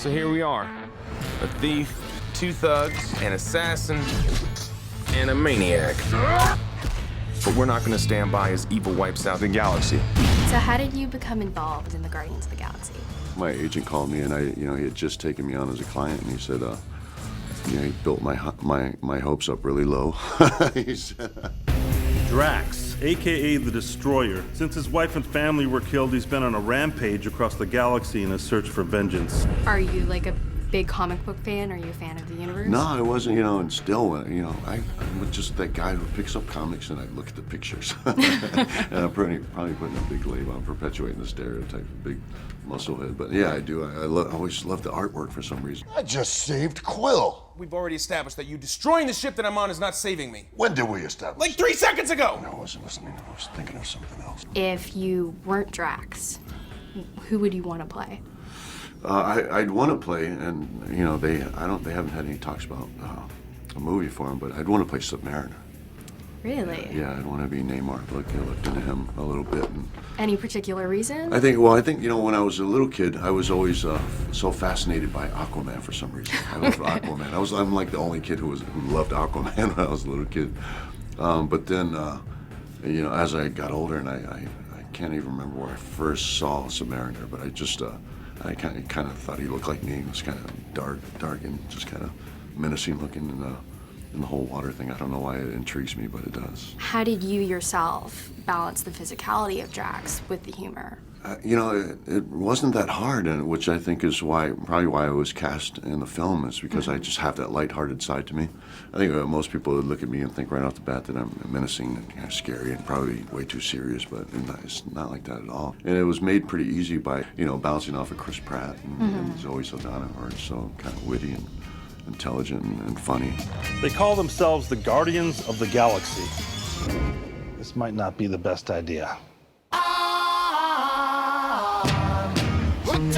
So here we are. A thief, 2 thugs, an assassin, and a maniac. But we're not gonna stand by as evil wipes out the galaxy. So how did you become involved in the Guardians of the Galaxy? My agent called me, and he had just taken me on as a client, and he said, he built my hopes up really low. He said, Drax, aka the Destroyer. Since his wife and family were killed, he's been on a rampage across the galaxy in a search for vengeance. Are you like a big comic book fan? Are you a fan of the universe? No, I wasn't, and still, I'm just that guy who picks up comics and I look at the pictures. And I'm probably putting a big label on perpetuating the stereotype of big musclehead. But yeah, I do. I always love the artwork for some reason. I just saved Quill. We've already established that you destroying the ship that I'm on is not saving me. When did we establish? Like 3 seconds ago! No, I wasn't listening. I was thinking of something else. If you weren't Drax, who would you want to play? I'd want to play, and they haven't had any talks about a movie for him, but I'd want to play Submariner. Really? Yeah, I'd want to be Namor. Looked into him a little bit. And Any particular reason? I think when I was a little kid, I was always so fascinated by Aquaman for some reason. I loved Aquaman. I'm like the only kid who loved Aquaman when I was a little kid. But then, as I got older, and I can't even remember where I first saw Submariner, but I kind of thought he looked like me. He was kind of dark and just kind of menacing looking in the whole water thing. I don't know why it intrigues me, but it does. How did you yourself balance the physicality of Drax with the humor? It wasn't that hard, and which I think is probably why I was cast in the film, is because I just have that lighthearted side to me. I think most people would look at me and think right off the bat that I'm menacing and kind of scary and probably way too serious, but it's not like that at all. And it was made pretty easy by, bouncing off of Chris Pratt and Zoe Saldana, who are so kind of witty and intelligent and funny. They call themselves the Guardians of the Galaxy. This might not be the best idea. Hooked